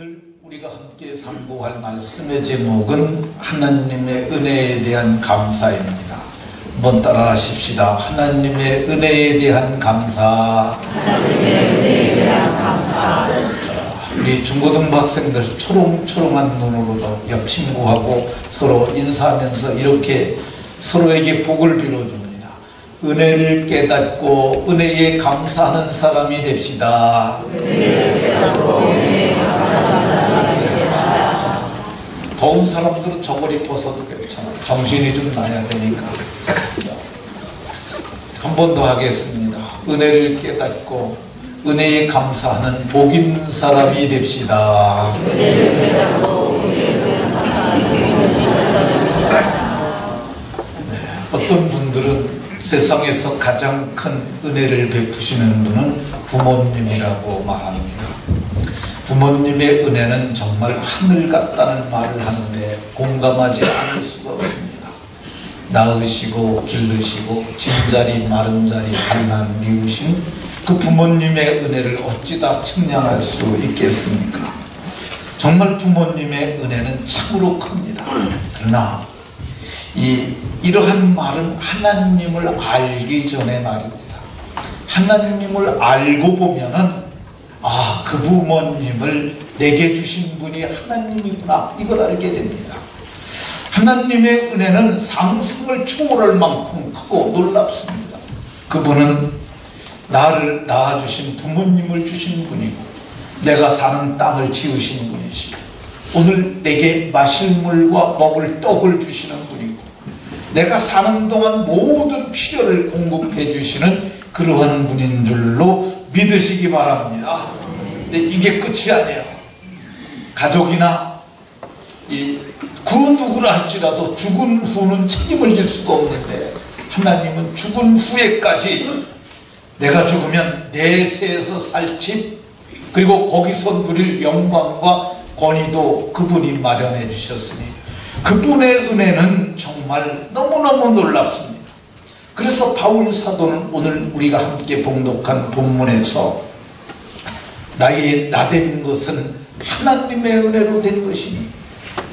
오늘 우리가 함께 상고할 말씀의 제목은 하나님의 은혜에 대한 감사입니다. 한번 따라 하십시다. 하나님의 은혜에 대한 감사. 하나님의 은혜에 대한 감사. 우리 중고등부 학생들 초롱초롱한 눈으로도 옆 친구하고 서로 인사하면서 이렇게 서로에게 복을 빌어줍니다. 은혜를 깨닫고 은혜에 감사하는 사람이 됩시다. 은혜를 깨닫고 은혜에 감사하는 사람이 됩시다. 더운 사람들은 저고리 벗어도 괜찮아요. 정신이 좀 나야 되니까. 한 번 더 하겠습니다. 은혜를 깨닫고 은혜에 감사하는 복 있는 사람이 됩시다. 은혜를 깨닫고 은혜에 감사하는 어떤 분들은 세상에서 가장 큰 은혜를 베푸시는 분은 부모님이라고 말합니다. 부모님의 은혜는 정말 하늘 같다는 말을 하는데 공감하지 않을 수가 없습니다. 낳으시고 기르시고 진자리 마른자리 한난 미우신 그 부모님의 은혜를 어찌다 측량할 수 있겠습니까? 정말 부모님의 은혜는 참으로 큽니다. 그러나 이러한 말은 하나님을 알기 전의 말입니다. 하나님을 알고 보면은 그 부모님을 내게 주신 분이 하나님이구나 이걸 알게 됩니다. 하나님의 은혜는 상상을 초월할 만큼 크고 놀랍습니다. 그분은 나를 낳아주신 부모님을 주신 분이고 내가 사는 땅을 지으신 분이시고 오늘 내게 마실 물과 먹을 떡을 주시는 분이고 내가 사는 동안 모든 필요를 공급해 주시는 그러한 분인 줄로 믿으시기 바랍니다. 근데 이게 끝이 아니에요. 가족이나 그 누구라 할지라도 죽은 후는 책임을 질 수가 없는데 하나님은 죽은 후에까지 내가 죽으면 내세에서 살 집 그리고 거기서 누릴 영광과 권위도 그분이 마련해 주셨으니 그분의 은혜는 정말 너무너무 놀랍습니다. 그래서 바울 사도는 오늘 우리가 함께 봉독한 본문에서 나의 나된 것은 하나님의 은혜로 된 것이니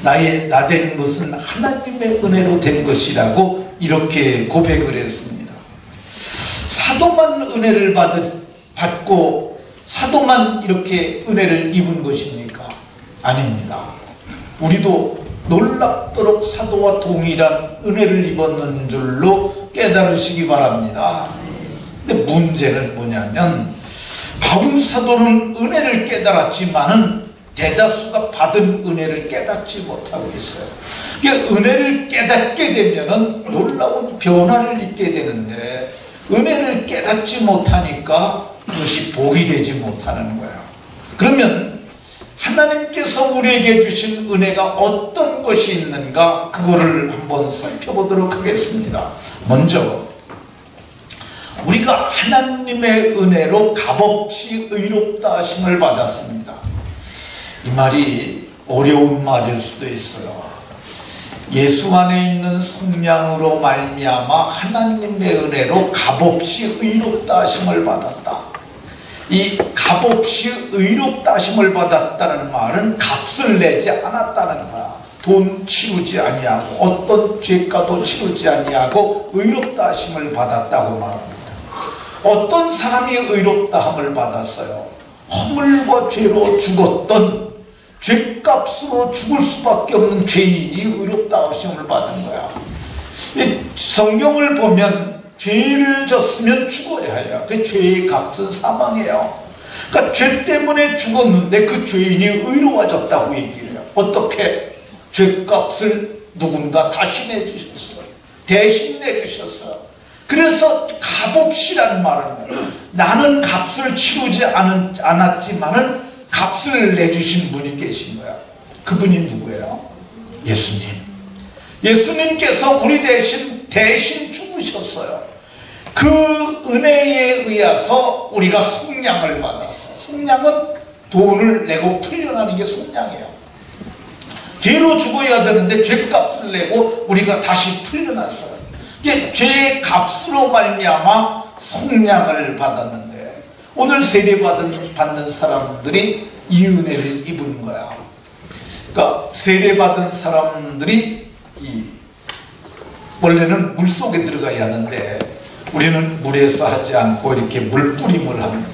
나의 나된 것은 하나님의 은혜로 된 것이라고 이렇게 고백을 했습니다. 사도만 은혜를 받고 사도만 이렇게 은혜를 입은 것입니까? 아닙니다. 우리도 놀랍도록 사도와 동일한 은혜를 입었는 줄로 깨달으시기 바랍니다. 근데 문제는 뭐냐면 바울 사도는 은혜를 깨달았지만은 대다수가 받은 은혜를 깨닫지 못하고 있어요. 그러니까 은혜를 깨닫게 되면은 놀라운 변화를 입게 되는데 은혜를 깨닫지 못하니까 그것이 복이 되지 못하는 거예요. 그러면 하나님께서 우리에게 주신 은혜가 어떤 것이 있는가 그거를 한번 살펴보도록 하겠습니다. 먼저 우리가 하나님의 은혜로 값없이 의롭다 하심을 받았습니다. 이 말이 어려운 말일 수도 있어요. 예수 안에 있는 성령으로 말미암아 하나님의 은혜로 값없이 의롭다 하심을 받았다. 이 값없이 의롭다 하심을 받았다는 말은 값을 내지 않았다는 거야. 돈 치르지 아니하고 어떤 죄가도 치르지 아니하고 의롭다 하심을 받았다고 말합니다. 어떤 사람이 의롭다 함을 받았어요? 허물과 죄로 죽었던 죄값으로 죽을 수밖에 없는 죄인이 의롭다 하심을 받은 거야. 성경을 보면 죄를 졌으면 죽어야 해요. 그 죄의 값은 사망이에요. 그러니까 죄 때문에 죽었는데 그 죄인이 의로워졌다고 얘기해요. 어떻게? 죄값을 누군가 다시 내주셨어요. 대신 내주셨어요. 그래서 값없이라는 말은 나는 값을 치르지 않았지만은 값을 내주신 분이 계신 거야. 그분이 누구예요? 예수님. 예수님께서 우리 대신 죽으셨어요. 그 은혜에 의해서 우리가 속량을 받았어요. 속량은 돈을 내고 풀려나는 게 속량이에요. 죄로 죽어야 되는데 죄값을 내고 우리가 다시 풀려났어요. 이게 죄의 값으로 말미암아 속량을 받았는데 오늘 세례받는 사람들이 이 은혜를 입은 거야. 그러니까 세례받은 사람들이 원래는 물 속에 들어가야 하는데 우리는 물에서 하지 않고 이렇게 물뿌림을 합니다.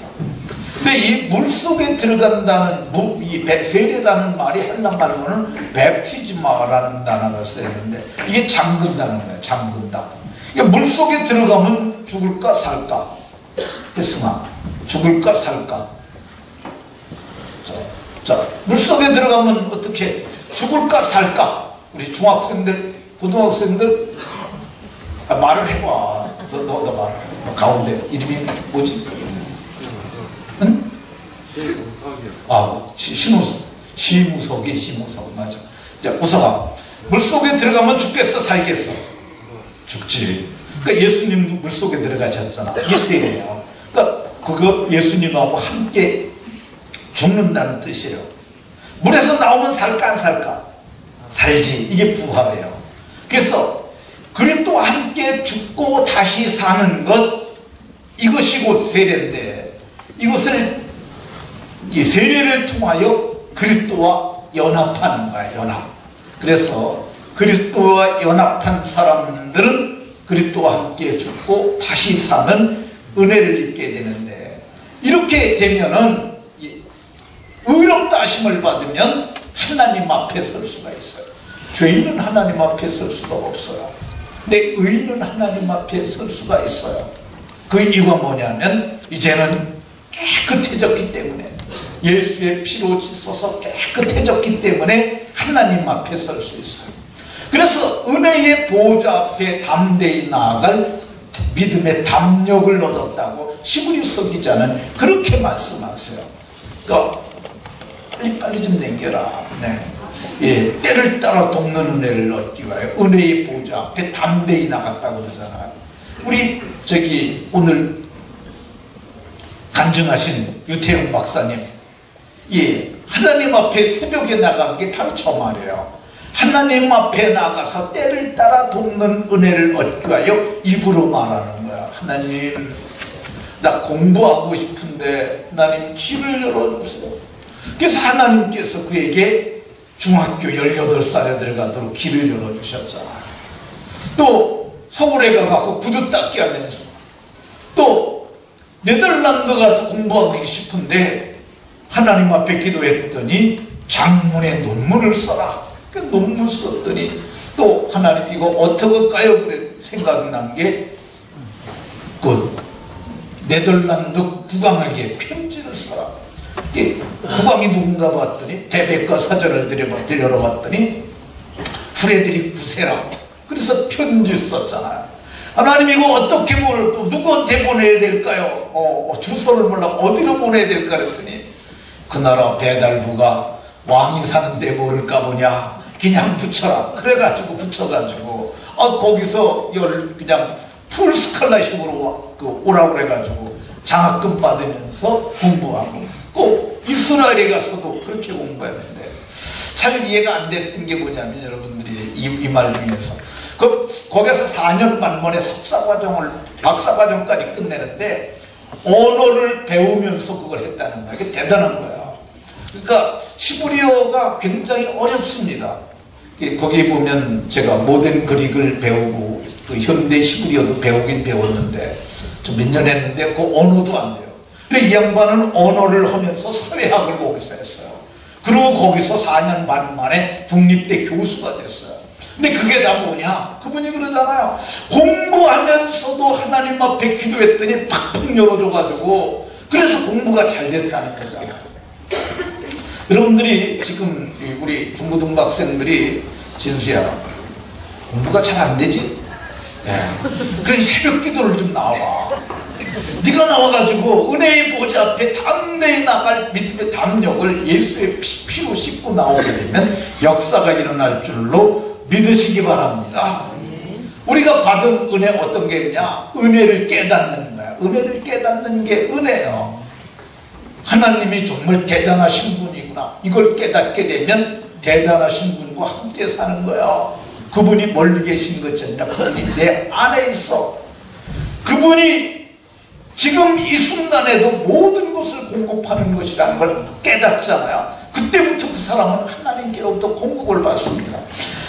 근데 이 물 속에 들어간다는 이 세례라는 말이 헬라 말로는 베프티즈마라는 단어가 쓰였는데 이게 잠근다는 거예요. 잠근다. 그러니까 물 속에 들어가면 죽을까 살까? 했으나 죽을까 살까? 자, 물 속에 들어가면 어떻게 죽을까 살까? 우리 중학생들, 고등학생들 말을 해봐. 너 말해. 가운데 이름이 뭐지? 응? 시무석이 맞아. 자, 우석아, 물 속에 들어가면 죽겠어 살겠어? 죽지. 그러니까 예수님도 물 속에 들어가셨잖아. 이게 세례예요. 그러니까 그거 예수님하고 함께 죽는다는 뜻이에요. 물에서 나오면 살까 안 살까? 살지. 이게 부활이에요. 그래서 그리스도와 함께 죽고 다시 사는 것, 이것이 곧 세례인데, 이것을 이 세례를 통하여 그리스도와 연합하는 거야. 연합. 그래서 그리스도와 연합한 사람들은 그리스도와 함께 죽고 다시 사는 은혜를 입게 되는데, 이렇게 되면은 의롭다 하심을 받으면 하나님 앞에 설 수가 있어요. 죄인은 하나님 앞에 설 수가 없어요. 근데 의인은 하나님 앞에 설 수가 있어요. 그 이유가 뭐냐면 이제는 깨끗해졌기 때문에, 예수의 피로 씻어서 깨끗해졌기 때문에 하나님 앞에 설 수 있어요. 그래서 은혜의 보좌 앞에 담대히 나아갈 믿음의 담력을 얻었다고 시므리서 기자는 그렇게 말씀하세요. 그러니까 빨리 좀 남겨라. 네. 예, 때를 따라 돕는 은혜를 얻기 위하여 은혜의 보좌 앞에 담대히 나갔다고 그러잖아요. 우리 오늘 간증하신 유태영 박사님, 예, 하나님 앞에 새벽에 나간 게 바로 저 말이에요. 하나님 앞에 나가서 때를 따라 돕는 은혜를 얻기 위하여 입으로 말하는 거야. 하나님, 나 공부하고 싶은데 하나님 길을 열어주세요. 그래서 하나님께서 그에게 중학교 18살에 들어가도록 길을 열어주셨잖아요. 또 서울에 가서 구두 닦기 하면서, 또 네덜란드 가서 공부하고 싶은데 하나님 앞에 기도했더니 장문의 논문을 써라. 그 논문 썼더니 또 하나님 이거 어떡할까요? 그래 생각난 게 그 네덜란드 국왕에게 편지를 써라. 국왕이 누군가 봤더니 대백과 사전을 들여다봤더니 프레드릭 9세라고. 그래서 편지 썼잖아요. 하나님 이거 어떻게 누구한테 보내야 될까요? 주소를 몰라 어디로 보내야 될까 그랬더니 그 나라 배달부가 왕이 사는데 모를까 보냐, 그냥 붙여라. 그래가지고 붙여가지고 거기서 그냥 풀 스칼라십으로 오라고 그래가지고 장학금 받으면서 공부하고, 꼭 이스라엘에 가서도 그렇게 공부했는데 잘 이해가 안 됐던 게 뭐냐면, 여러분들이 이 말 중에서 거기서 4년 반 만에 석사과정을, 박사과정까지 끝내는데 언어를 배우면서 그걸 했다는 거야. 이게 대단한 거야. 그러니까 시브리어가 굉장히 어렵습니다. 거기 보면 제가 모던 그릭을 배우고 그 현대 시브리어도 배우긴 배웠는데 좀 몇 년 했는데 그 언어도 안 돼요. 근데 이 양반은 언어를 하면서 사회학을 거기서 했어요. 그리고 거기서 4년 반 만에 국립대 교수가 됐어요. 근데 그게 다 뭐냐? 그분이 그러잖아요. 공부하면서도 하나님 앞에 기도했더니 팍팍 열어줘가지고 그래서 공부가 잘 됐다는 거잖아요. 여러분들이 지금 우리 중고등학생들이 진수야 공부가 잘 안 되지? 그래 새벽 기도를 좀 나와봐. 네가 나와가지고 은혜의 보좌 앞에 담대히 나갈 믿음의 담력을 예수의 피로 씻고 나오게 되면 역사가 일어날 줄로 믿으시기 바랍니다. 우리가 받은 은혜 어떤 게 있냐? 은혜를 깨닫는 거야. 은혜를 깨닫는 게 은혜예요. 하나님이 정말 대단하신 분이구나. 이걸 깨닫게 되면 대단하신 분과 함께 사는 거야. 그분이 멀리 계신 것이 아니라 그분이 내 안에 있어. 그분이 지금 이 순간에도 모든 것을 공급하는 것이라는 걸 깨닫잖아요. 그때부터 그 사람은 하나님께로부터 공급을 받습니다.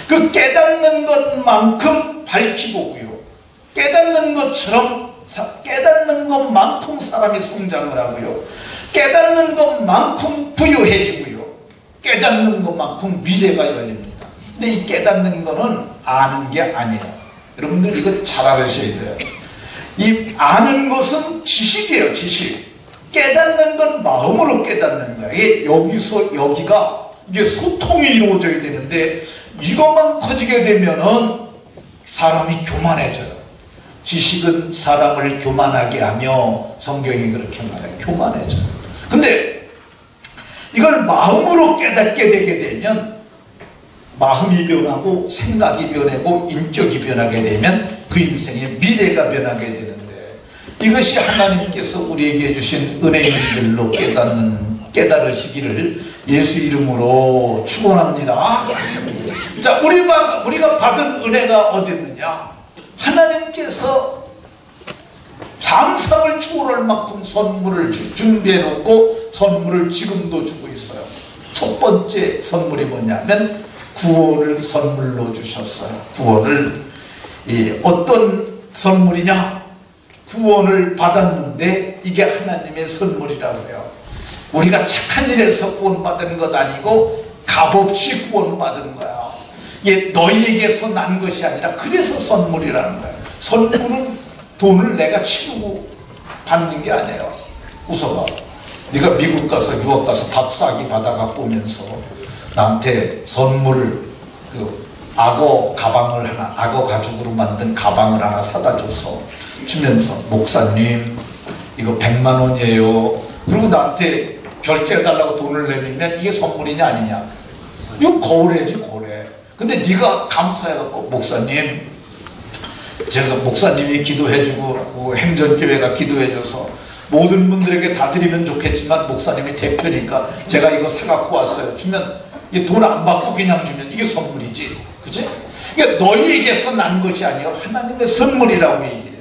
그 깨닫는 것만큼 밝히고요, 깨닫는 것만큼 사람이 성장을 하고요, 깨닫는 것만큼 부유해지고요, 깨닫는 것만큼 미래가 열립니다. 근데 이 깨닫는 거는 아는 게 아니에요. 여러분들 이거 잘 알으셔야 돼요. 이 아는 것은 지식이에요. 지식. 깨닫는 건 마음으로 깨닫는 거예요. 이게 여기서 여기가 이게 소통이 이루어져야 되는데, 이것만 커지게 되면은 사람이 교만해져요. 지식은 사람을 교만하게 하며, 성경이 그렇게 말해요. 교만해져요. 근데 이걸 마음으로 깨닫게 되게 되면 마음이 변하고 생각이 변하고 인격이 변하게 되면 그 인생의 미래가 변하게 되는데, 이것이 하나님께서 우리에게 주신 은혜인 줄로 깨달으시기를 예수 이름으로 축원합니다. 자, 우리가 받은 은혜가 어디 있느냐? 하나님께서 상상을 초월할 만큼 선물을 준비해 놓고 선물을 지금도 주고 있어요. 첫 번째 선물이 뭐냐면 구원을 선물로 주셨어요. 구원을. 어떤 선물이냐? 구원을 받았는데 이게 하나님의 선물이라고 해요. 우리가 착한 일에서 구원받은 것 아니고 값없이 구원받은 거야. 이게 너희에게서 난 것이 아니라 그래서 선물이라는 거야. 선물은 돈을 내가 치르고 받는 게 아니에요. 웃어봐. 네가 미국 가서 유학 가서 밥 싸기 받아갖고 오면서 나한테 선물을 악어 가방을 하나, 악어 가죽으로 만든 가방을 하나 사다 줬어. 주면서 목사님 이거 100만 원이에요. 그리고 나한테 결제해달라고 돈을 내밀면 이게 선물이냐 아니냐? 이거 거래지, 거래. 근데 네가 감사해갖고 목사님, 제가 목사님이 기도해주고 행전교회가 기도해줘서 모든 분들에게 다 드리면 좋겠지만 목사님이 대표니까 제가 이거 사갖고 왔어요. 주면 이게 돈 안 받고 그냥 주면 이게 선물이지, 그치? 그러니까 너희에게서 난 것이 아니요 하나님의 선물이라고 얘기해요.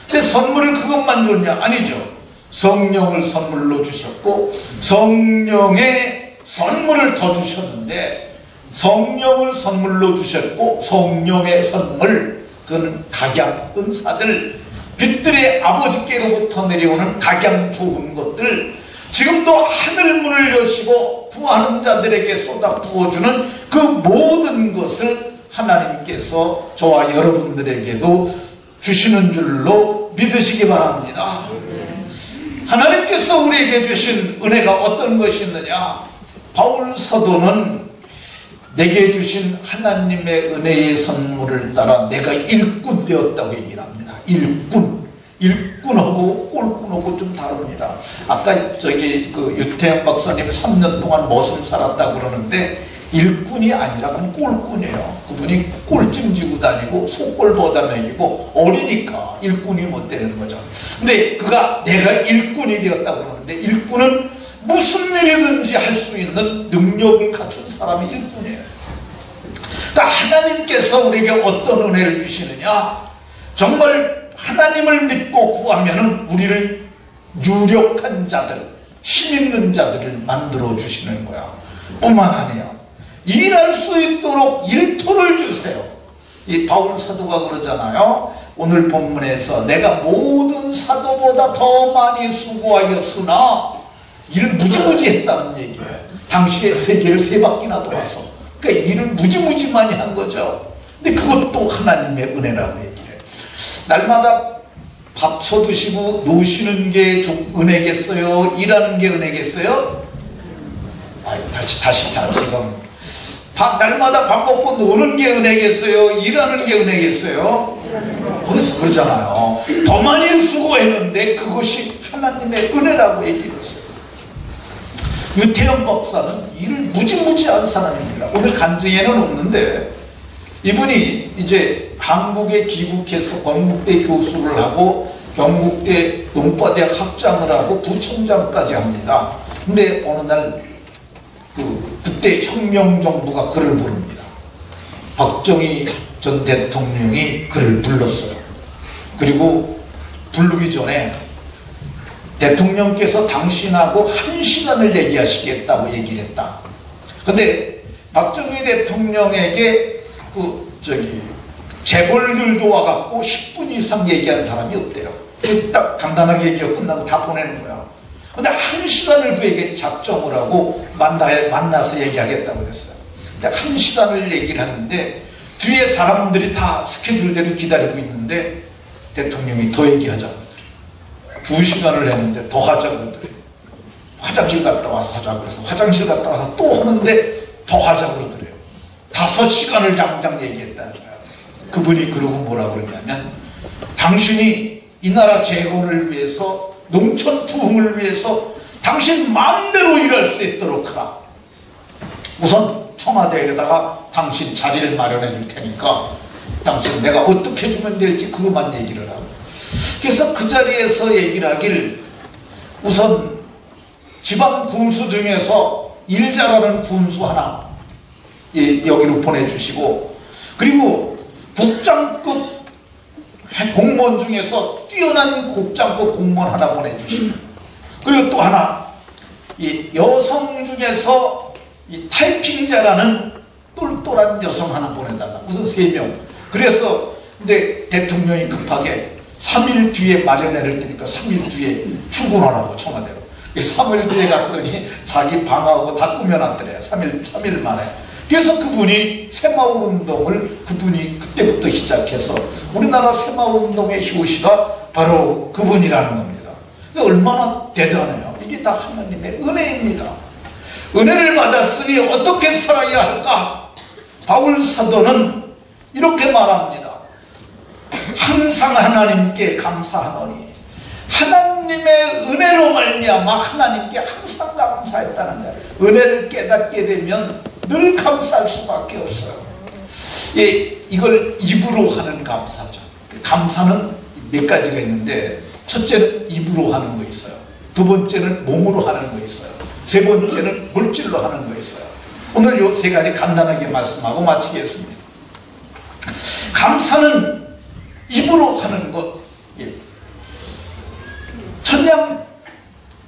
근데 선물을 그것만 줬냐? 아니죠. 성령을 선물로 주셨고 성령의 선물을 더 주셨는데, 성령을 선물로 주셨고 성령의 선물, 그는 각양 은사들, 빛들의 아버지께로부터 내려오는 각양 좋은 것들, 지금도 하늘문을 여시고 구하는 자들에게 쏟아 부어주는 그 모든 것을 하나님께서 저와 여러분들에게도 주시는 줄로 믿으시기 바랍니다. 하나님께서 우리에게 주신 은혜가 어떤 것이 있느냐? 바울 사도는 내게 주신 하나님의 은혜의 선물을 따라 내가 일꾼 되었다고 얘기를 합니다. 일꾼하고 꼴꾼하고 좀 다릅니다. 아까 저기 유태현 박사님 3년 동안 머슴 살았다고 그러는데 일꾼이 아니라 그냥 꼴꾼이에요. 그분이 꼴찜 지고 다니고 속골보다 먹이고 어리니까 일꾼이 못 되는 거죠. 근데 그가 내가 일꾼이 되었다고 그러는데, 일꾼은 무슨 일이든지 할 수 있는 능력을 갖춘 사람이 일꾼이에요. 그러니까 하나님께서 우리에게 어떤 은혜를 주시느냐? 정말 하나님을 믿고 구하면은 우리를 유력한 자들, 힘 있는 자들을 만들어 주시는 거야. 뿐만 아니야, 일할 수 있도록 일터를 주세요. 이 바울 사도가 그러잖아요. 오늘 본문에서 내가 모든 사도보다 더 많이 수고하였으나 일을 무지무지 했다는 얘기예요. 당시에 세계를 3바퀴나 돌아서, 그러니까 일을 무지무지 많이 한 거죠. 근데 그것도 하나님의 은혜라고 얘기해요. 날마다 밥 쳐드시고 노시는 게 은혜겠어요? 일하는 게 은혜겠어요? 다시 지금 날마다 밥 먹고 노는 게 은혜겠어요? 일하는 게 은혜겠어요? 그래서 그러잖아요. 더 많이 수고했는데 그것이 하나님의 은혜라고 얘기했어요. 유태현 박사는 일을 무지무지 한 사람입니다. 오늘 간증에는 없는데 이분이 이제 한국에 귀국해서 건국대 교수를 하고 경북대 농과대학 학장을 하고 부총장까지 합니다. 근데 어느 날 그때 혁명정부가 그를 부릅니다. 박정희 전 대통령이 그를 불렀어요. 그리고 부르기 전에 대통령께서 당신하고 1시간을 얘기하시겠다고 얘기를 했다. 근데 박정희 대통령에게 재벌들도 와갖고 10분 이상 얘기한 사람이 없대요. 딱 간단하게 얘기가 끝나고 다 보내는 거야. 근데 1시간을 그에게 작정을 하고 만나서 얘기하겠다고 그랬어요. 1시간을 얘기를 하는데 뒤에 사람들이 다 스케줄대로 기다리고 있는데 대통령이 더 얘기하자고 그러더래요. 2시간을 했는데 더 하자고 그러더래요. 화장실 갔다 와서 하자고 그래서 화장실 갔다 와서 또 하는데 더 하자고 그러더래요. 5시간을 장장 얘기했다는 거예요. 그분이 그러고 뭐라고 그러냐면 당신이 이 나라 재건을 위해서 농촌 부흥을 위해서 당신 마음대로 일할 수 있도록 하라. 우선 청와대에다가 당신 자리를 마련해 줄 테니까 당신 내가 어떻게 해주면 될지 그것만 얘기를 하고. 그래서 그 자리에서 얘기를 하길 우선 지방 군수 중에서 일 잘하는 군수 하나 여기로 보내주시고 그리고 국장급 공무원 중에서 뛰어난 국장급 공무원 하나 보내주시고 그리고 또 하나 이 여성 중에서 이 타이핑 잘하는 똘똘한 여성 하나 보내달라. 우선 3명. 그래서 근데 대통령이 급하게 3일 뒤에 마련회를 뜨니까 3일 뒤에 출근하라고 청와대로. 3일 뒤에 갔더니 자기 방하고 다 꾸며놨더래요. 3일 만에. 그래서 그분이 새마을운동을 그분이 그때부터 시작해서 우리나라 새마을운동의 효시가 바로 그분이라는 겁니다. 얼마나 대단해요. 이게 다 하나님의 은혜입니다. 은혜를 받았으니 어떻게 살아야 할까? 바울 사도는 이렇게 말합니다. 항상 하나님께 감사하노니 하나님의 은혜로 말미암아 하나님께 항상 감사했다는 거예요. 은혜를 깨닫게 되면 늘 감사할 수밖에 없어요. 이걸 입으로 하는 감사죠. 감사는 몇 가지가 있는데 첫째는 입으로 하는 거 있어요. 두 번째는 몸으로 하는 거 있어요. 세 번째는 물질로 하는 거 있어요. 오늘 요 3가지 간단하게 말씀하고 마치겠습니다. 감사는 입으로 하는 것. 천냥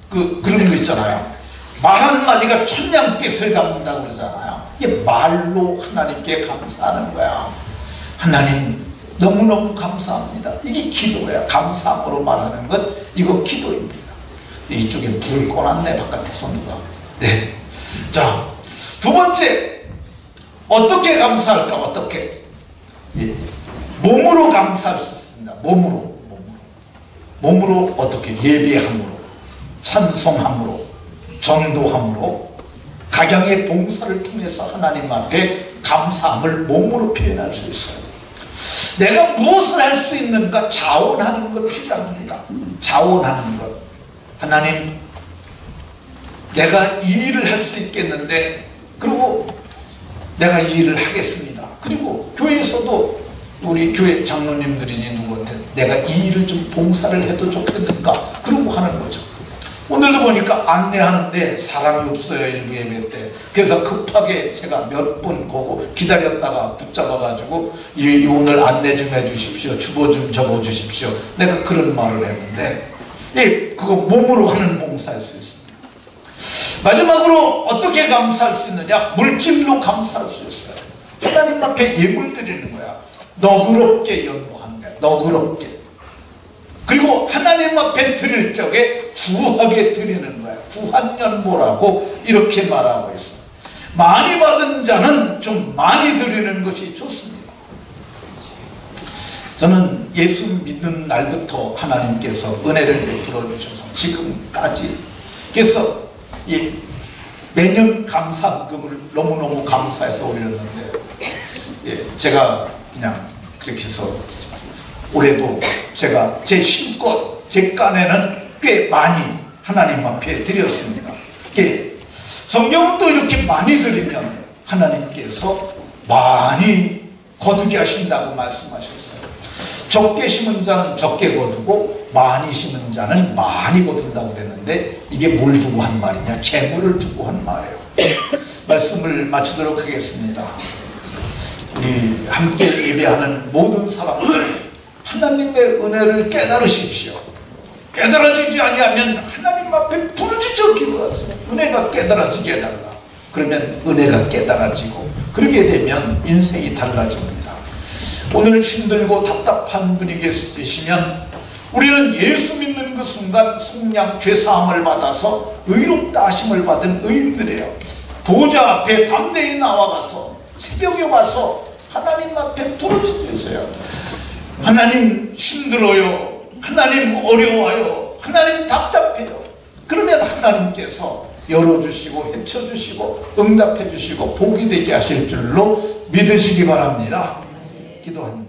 그런 거 있잖아요. 말 한마디가 천냥빚을 갚는다고 그러잖아요. 이게 말로 하나님께 감사하는 거야. 하나님 너무너무 감사합니다. 이게 기도야. 감사함으로 말하는 것, 이거 기도입니다. 이쪽에 불을 꺼놨네, 바깥에서 누가. 네. 자, 두 번째, 어떻게 감사할까? 어떻게? 몸으로 감사할 수 있습니다. 몸으로 어떻게? 예배함으로, 찬송함으로, 전도함으로, 각양의 봉사를 통해서 하나님 앞에 감사함을 몸으로 표현할 수 있어요. 내가 무엇을 할 수 있는가? 자원하는 것 필요합니다. 자원하는 것. 하나님, 내가 이 일을 할 수 있겠는데, 그리고 내가 이 일을 하겠습니다. 그리고 교회에서도 우리 교회 장로님들이니 누구한테 내가 이 일을 좀 봉사를 해도 좋겠는가? 그러고 하는 거죠. 오늘도 보니까 안내하는데 사람이 없어요. 일부 예배 때. 그래서 급하게 제가 몇 분 보고 기다렸다가 붙잡아가지고 오늘 안내 좀 해주십시오. 주보 좀 적어주십시오. 내가 그런 말을 했는데 그거 몸으로 하는 봉사할 수 있습니다. 마지막으로 어떻게 감사할 수 있느냐? 물질로 감사할 수 있어요. 하나님 앞에 예물 드리는 거야. 너그럽게 연보하는 거야. 너그럽게. 그리고 하나님 앞에 드릴 적에 구하게 드리는 거야. 구한연보라고 이렇게 말하고 있어요. 많이 받은 자는 좀 많이 드리는 것이 좋습니다. 저는 예수 믿는 날부터 하나님께서 은혜를 베풀어 주셔서 지금까지 그래서 매년 감사금을 너무너무 감사해서 올렸는데 제가 그냥 그렇게 해서 올해도 제가 제 힘껏 제 깐에는 꽤 많이 하나님 앞에 드렸습니다. 성경은 또 이렇게 많이 드리면 하나님께서 많이 거두게 하신다고 말씀하셨어요. 적게 심은 자는 적게 거두고 많이 심은 자는 많이 거둔다고 그랬는데 이게 뭘 두고 한 말이냐? 재물을 두고 한 말이에요. 말씀을 마치도록 하겠습니다. 우리 함께 예배하는 모든 사람들 하나님의 은혜를 깨달으십시오. 깨달아지지 아니하면 하나님 앞에 부르짖어 기도하세요. 은혜가 깨달아지게 해달라. 그러면 은혜가 깨달아지고, 그렇게 되면 인생이 달라집니다. 오늘 힘들고 답답한 분이 계시면 우리는 예수 믿는 그 순간 속량 죄사함을 받아서 의롭다 하심을 받은 의인들이에요. 보좌 앞에 담대히 나와가서 새벽에 와서 하나님 앞에 부르짖으세요. 하나님 힘들어요. 하나님 어려워요. 하나님 답답해요. 그러면 하나님께서 열어주시고 헤쳐주시고 응답해주시고 복이 되게 하실 줄로 믿으시기 바랍니다. 기도합니다.